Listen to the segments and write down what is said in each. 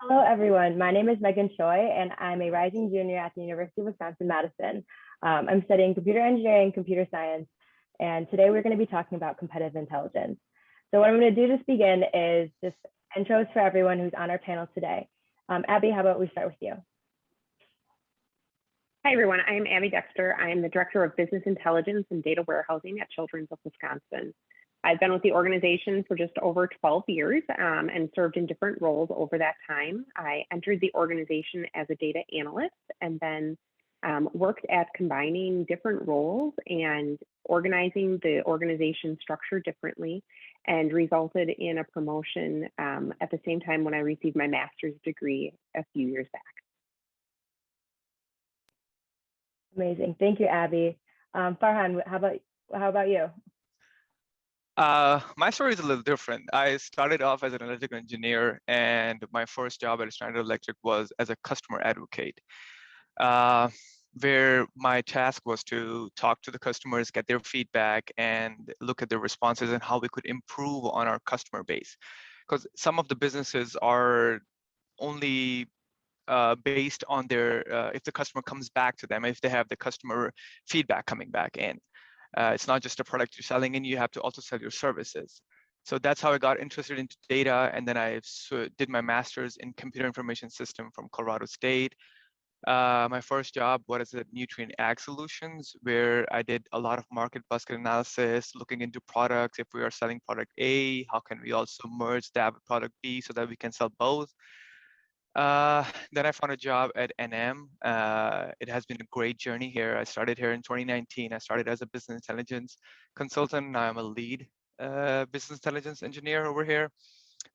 Hello, everyone. My name is Megan Choy, and I'm a rising junior at the University of Wisconsin-Madison. I'm studying computer engineering, computer science, and today we're going to be talking about competitive intelligence. So what I'm going to do to begin is just intros for everyone who's on our panel today. Abbey, how about we start with you? Hi, everyone. I'm Abbey Dexter. I am the Director of Business Intelligence and Data Warehousing at Children's of Wisconsin. I've been with the organization for just over 12 years and served in different roles over that time. I entered the organization as a data analyst and then worked at combining different roles and organizing the organization structure differently, and resulted in a promotion at the same time when I received my master's degree a few years back. Amazing. Thank you, Abbey. Farhan, how about you? My story is a little different. I started off as an electrical engineer, and my first job at Standard Electric was as a customer advocate, where my task was to talk to the customers, get their feedback, and look at their responses and how we could improve on our customer base. Because some of the businesses are only based on their, if the customer comes back to them, if they have the customer feedback coming back in. It's not just a product you're selling and you have to also sell your services. So that's how I got interested into data. And then I did my master's in computer information system from Colorado State. My first job was at Nutrient Ag Solutions, where I did a lot of market basket analysis, looking into products. If we are selling product A, how can we also merge that with product B so that we can sell both? Then I found a job at NM. It has been a great journey here. I started here in 2019. I started as a business intelligence consultant. Now I'm a lead business intelligence engineer over here.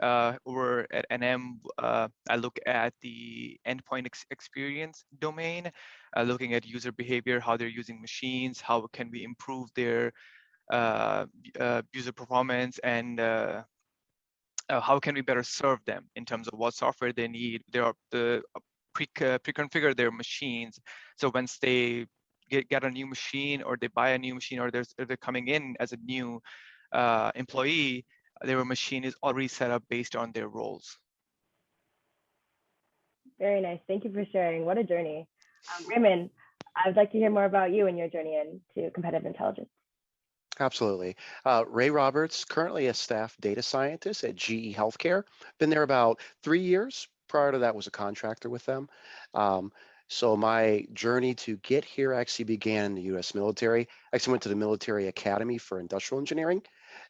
Over at NM, I look at the endpoint experience domain, looking at user behavior, how they're using machines, how can we improve their user performance, and how can we better serve them in terms of what software they need. They are pre-configure their machines. So once they get a new machine, or they buy a new machine, or they're coming in as a new employee, their machine is already set up based on their roles. Very nice. Thank you for sharing. What a journey. Raymond, I'd like to hear more about you and your journey into competitive intelligence. Absolutely. Ray Roberts, currently a staff data scientist at GE Healthcare. Been there about 3 years. Prior to that was a contractor with them. So my journey to get here actually began in the U.S. military. I actually went to the Military Academy for Industrial Engineering.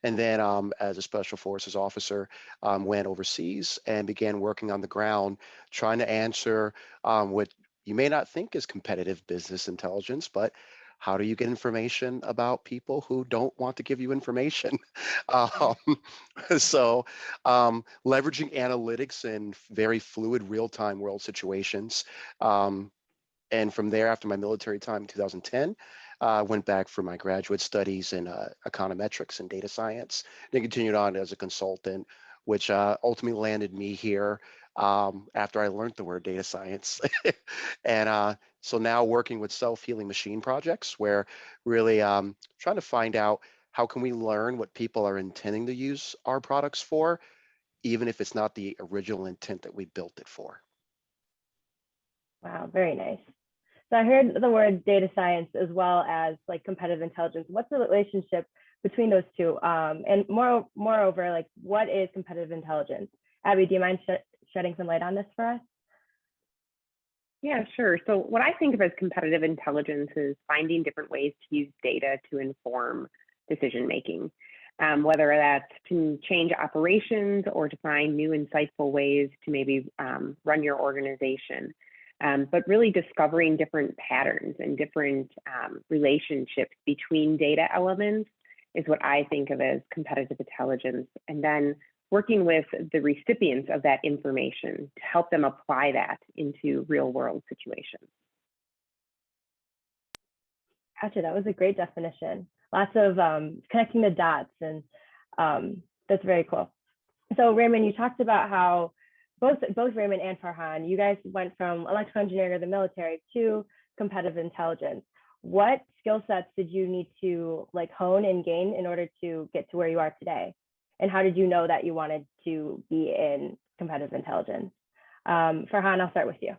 And then as a Special Forces officer, went overseas and began working on the ground, trying to answer what you may not think is competitive business intelligence, but how do you get information about people who don't want to give you information? So leveraging analytics in very fluid real-time world situations. And from there, after my military time in 2010, went back for my graduate studies in econometrics and data science, then continued on as a consultant, which ultimately landed me here after I learned the word data science. And so now working with self-healing machine projects, where really trying to find out how can we learn what people are intending to use our products for, even if it's not the original intent that we built it for. Wow, very nice. So I heard the word data science as well as like competitive intelligence. What's the relationship between those two? And moreover, like, what is competitive intelligence? Abbey, do you mind shedding some light on this for us? Yeah, sure. So what I think of as competitive intelligence is finding different ways to use data to inform decision making, whether that's to change operations or to find new insightful ways to maybe run your organization. But really discovering different patterns and different relationships between data elements is what I think of as competitive intelligence. And then working with the recipients of that information to help them apply that into real world situations. Gotcha, that was a great definition. Lots of connecting the dots, and that's very cool. So Raymond, you talked about how both Raymond and Farhan, you guys went from electrical engineering or the military to competitive intelligence. What skill sets did you need to like hone and gain in order to get to where you are today? And how did you know that you wanted to be in competitive intelligence? Farhan, I'll start with you.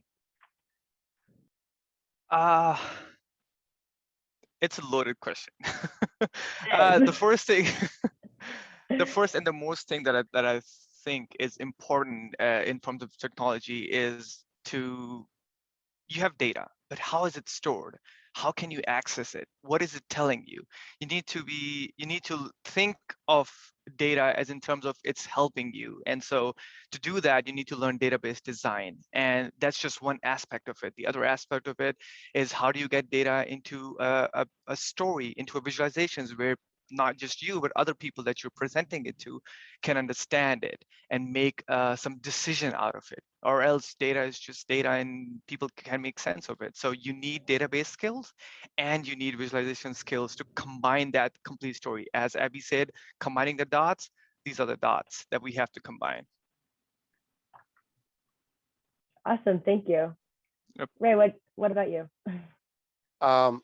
Uh, it's a loaded question. It The is. first thing, the first and the most thing that I think is important in terms of technology is to you have data, but how is it stored? How can you access it? What is it telling you? You need to think of data as in terms of it's helping you. And so to do that, you need to learn database design. And that's just one aspect of it. The other aspect of it is how do you get data into a story, into a visualizations where not just you, but other people that you're presenting it to can understand it and make some decision out of it, or else data is just data and people can make sense of it. So you need database skills and you need visualization skills to combine that complete story. As Abbey said, combining the dots, these are the dots that we have to combine. Awesome, thank you. Yep. Ray, what about you? Um,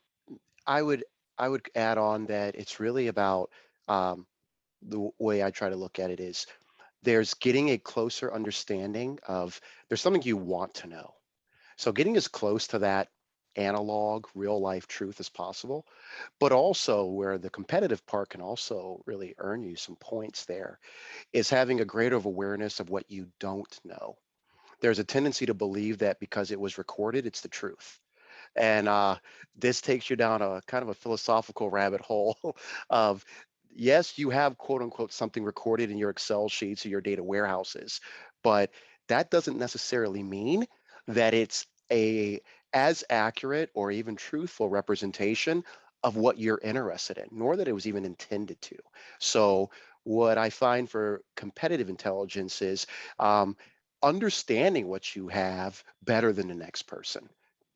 I would add on that it's really about the way I try to look at it is there's getting a closer understanding of there's something you want to know. So getting as close to that analog real life truth as possible, but also where the competitive part can also really earn you some points there is having a greater awareness of what you don't know. There's a tendency to believe that because it was recorded, it's the truth. And this takes you down a kind of a philosophical rabbit hole of yes, you have quote unquote something recorded in your Excel sheets or your data warehouses, but that doesn't necessarily mean that it's a as accurate or even truthful representation of what you're interested in, nor that it was even intended to. So what I find for competitive intelligence is understanding what you have better than the next person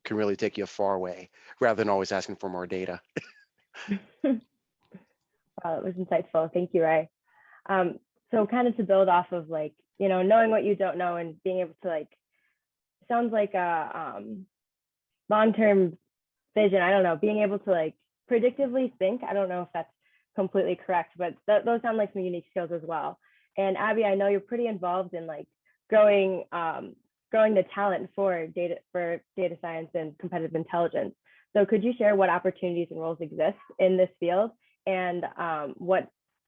can really take you a far way rather than always asking for more data. Wow, it was insightful. Thank you, Ray. So kind of to build off of like, knowing what you don't know and being able to like, sounds like a long-term vision. I don't know, being able to like predictively think. I don't know if that's completely correct, but those sound like some unique skills as well. And Abbey, I know you're pretty involved in like growing the talent for data science and competitive intelligence. So could you share what opportunities and roles exist in this field, and what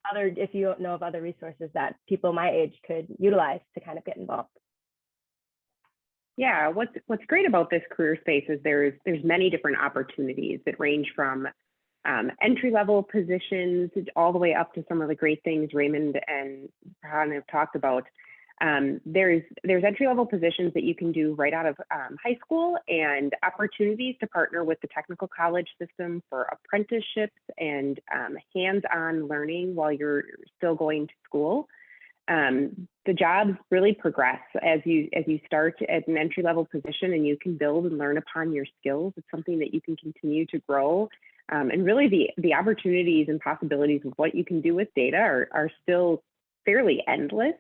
other, if you know of other resources that people my age could utilize to kind of get involved? Yeah, what's great about this career space is there's many different opportunities that range from entry-level positions all the way up to some of the great things Raymond and Farhan have talked about. There's entry-level positions that you can do right out of high school, and opportunities to partner with the technical college system for apprenticeships and hands-on learning while you're still going to school. The jobs really progress as you start at an entry-level position, and you can build and learn upon your skills. It's something that you can continue to grow. And really the opportunities and possibilities of what you can do with data are still fairly endless.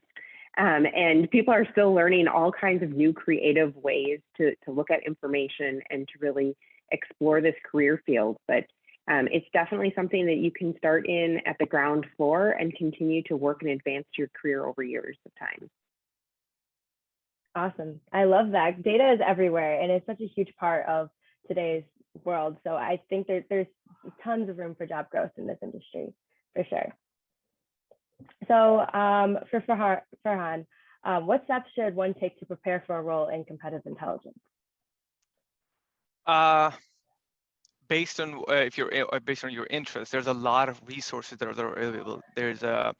And people are still learning all kinds of new creative ways to look at information and to really explore this career field. But it's definitely something that you can start in at the ground floor and continue to work and advance your career over years of time. Awesome. I love that. Data is everywhere, and it's such a huge part of today's world. So I think there's tons of room for job growth in this industry, for sure. So for Farhan, what steps should one take to prepare for a role in competitive intelligence? Based on based on your interest, there's a lot of resources that are available. There's a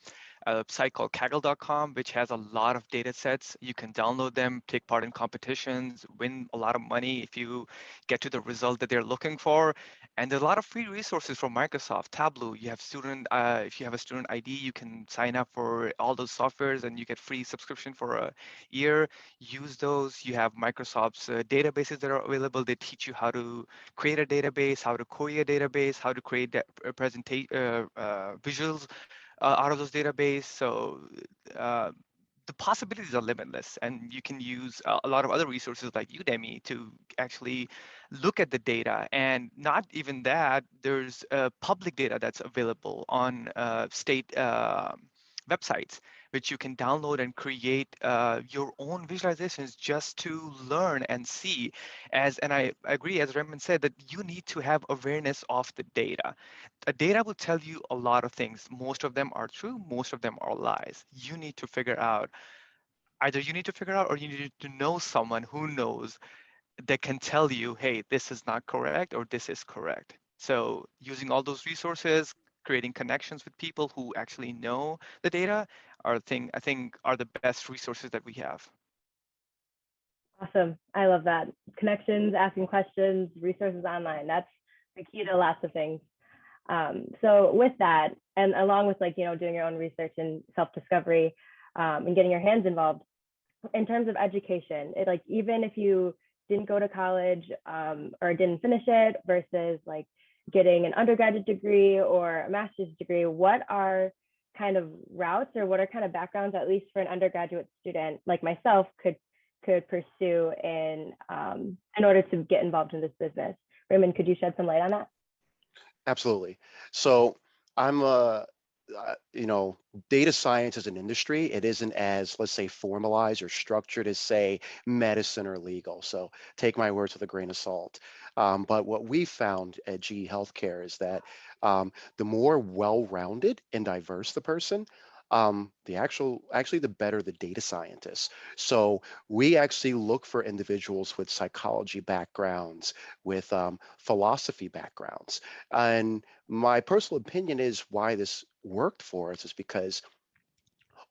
site called Kaggle.com, which has a lot of data sets. You can download them, take part in competitions, win a lot of money if you get to the result that they're looking for. And there's a lot of free resources from Microsoft. Tableau, you have if you have a student ID, you can sign up for all those softwares and you get free subscription for a year. Use those. You have Microsoft's databases that are available. They teach you how to create a database, how to query a database, how to create visuals out of those databases. So the possibilities are limitless, and you can use a lot of other resources like Udemy to actually look at the data. And not even that, there's public data that's available on state websites, which you can download and create your own visualizations just to learn and see. And I agree, as Raymond said, that you need to have awareness of the data. The data will tell you a lot of things. Most of them are true, most of them are lies. You need to figure out, either you need to figure out or you need to know someone who knows, that can tell you, hey, this is not correct or this is correct. So using all those resources, creating connections with people who actually know the data I think are the best resources that we have. Awesome. I love that. Connections, asking questions, resources online. That's the key to lots of things. So with that, and along with doing your own research and self-discovery and getting your hands involved, in terms of education, even if you didn't go to college or didn't finish it versus getting an undergraduate degree or a master's degree, what are kind of routes or what are kind of backgrounds, at least for an undergraduate student like myself, could pursue in order to get involved in this business? Raymond, could you shed some light on that? Absolutely. So I'm data science as an industry, it isn't as, let's say, formalized or structured as, say, medicine or legal. So take my words with a grain of salt. But what we found at GE Healthcare is that the more well-rounded and diverse the person, actually the better the data scientist. So we actually look for individuals with psychology backgrounds, with philosophy backgrounds. And my personal opinion is why this worked for us is because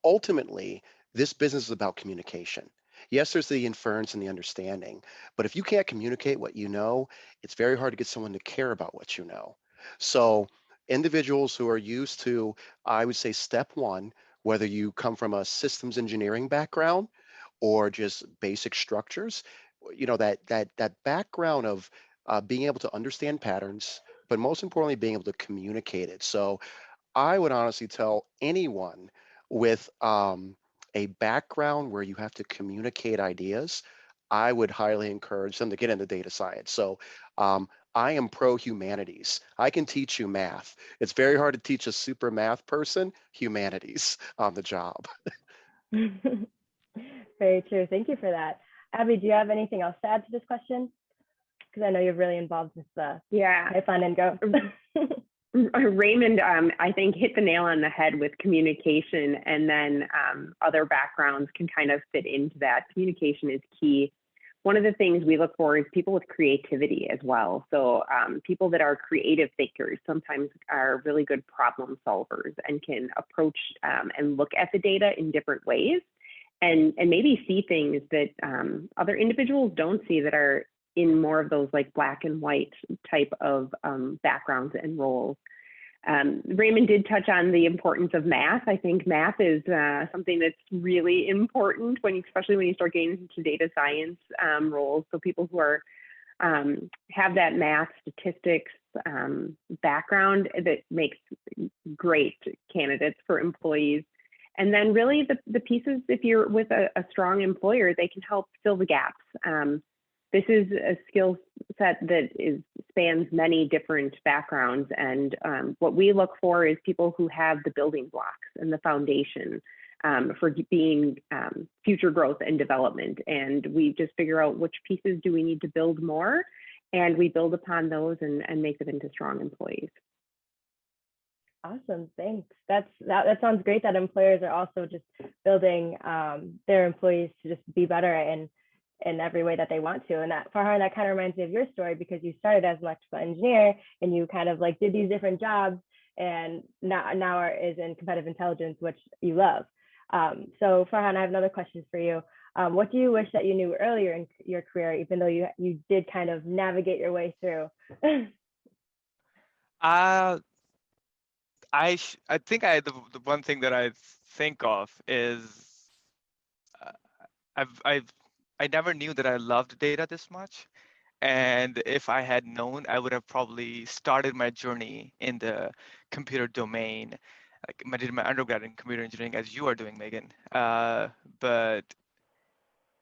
ultimately this business is about communication. Yes, there's the inference and the understanding, but if you can't communicate what you know, it's very hard to get someone to care about what you know. So individuals who are used to, I would say, step one, whether you come from a systems engineering background or just basic structures, that background of being able to understand patterns, but most importantly, being able to communicate it. So I would honestly tell anyone with a background where you have to communicate ideas, I would highly encourage them to get into data science. So I am pro humanities. I can teach you math. It's very hard to teach a super math person humanities on the job. Very true. Thank you for that. Abby, do you have anything else to add to this question? Because I know you're really involved with the pipeline and go. Raymond, I think, hit the nail on the head with communication, and then other backgrounds can kind of fit into that. Communication is key. One of the things we look for is people with creativity as well. So people that are creative thinkers sometimes are really good problem solvers and can approach and look at the data in different ways and maybe see things that other individuals don't see, that are in more of those black and white type of backgrounds and roles. Raymond did touch on the importance of math. I think math is something that's really important especially when you start getting into data science roles. So people who are have that math, statistics background, that makes great candidates for employees. And then really the pieces, if you're with a strong employer, they can help fill the gaps. This is a skill set that spans many different backgrounds. And what we look for is people who have the building blocks and the foundation for being future growth and development. And we just figure out which pieces do we need to build more, and we build upon those and make them into strong employees. Awesome, thanks. That sounds great that employers are also just building their employees to just be better in every way that they want to. And that, Farhan, that kind of reminds me of your story, because you started as an electrical engineer and you kind of did these different jobs, and now is in competitive intelligence, which you love. So Farhan, I have another question for you. What do you wish that you knew earlier in your career, even though you did kind of navigate your way through? I think the one thing that I think of is I never knew that I loved data this much, and if I had known, I would have probably started my journey in the computer domain. I did my undergrad in computer engineering, as you are doing, Megan. But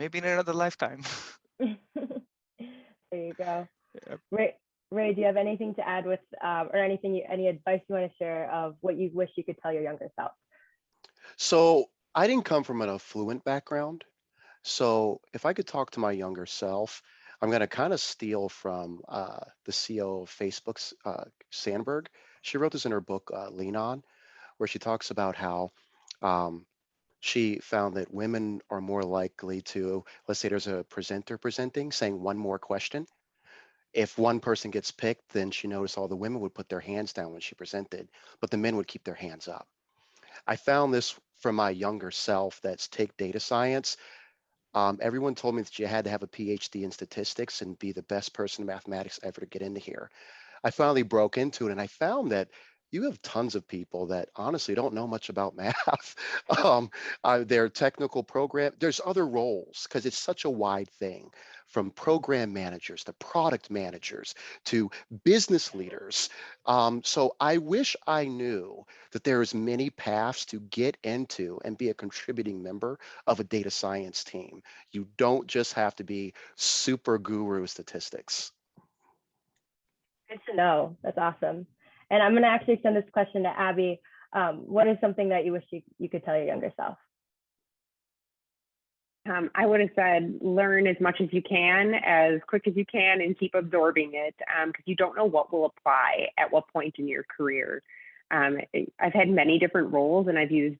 maybe in another lifetime. There you go. Yep. Ray, do you have anything to add with, or any advice you want to share of what you wish you could tell your younger self? So I didn't come from an affluent background. So if I could talk to my younger self, I'm going to kind of steal from the CEO of Facebook's Sandberg. She wrote this in her book, Lean On, where she talks about how um, she found that women are more likely to, let's say there's a presenter presenting, saying one more question. If one person gets picked, then she noticed all the women would put their hands down when she presented, but the men would keep their hands up. I found this from my younger self that's take data science. Everyone told me that you had to have a PhD in statistics and be the best person in mathematics ever to get into here. I finally broke into it and I found that you have tons of people that honestly don't know much about math. They're technical program. There's other roles because it's such a wide thing, from program managers to product managers to business leaders. So I wish I knew that there is many paths to get into and be a contributing member of a data science team. You don't just have to be super guru statistics. Good to know. That's awesome. And I'm going to actually send this question to Abby. What is something that you wish you could tell your younger self? I would have said learn as much as you can, as quick as you can, and keep absorbing it, because you don't know what will apply at what point in your career. I've had many different roles, and I've used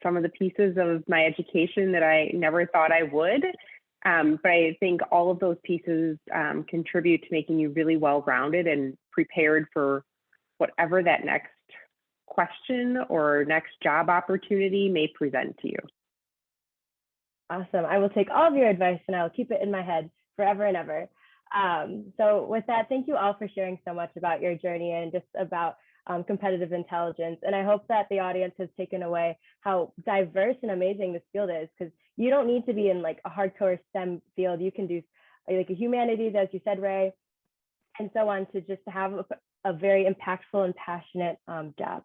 some of the pieces of my education that I never thought I would. But I think all of those pieces contribute to making you really well-rounded and prepared for whatever that next question or next job opportunity may present to you. Awesome. I will take all of your advice and I'll keep it in my head forever and ever. So with that, thank you all for sharing so much about your journey and just about competitive intelligence. And I hope that the audience has taken away how diverse and amazing this field is, because you don't need to be in like a hardcore STEM field. You can do like a humanities, as you said, Ray, and so on, to just have a very impactful and passionate job.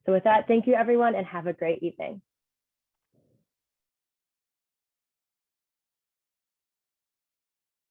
So with that, thank you everyone and have a great evening.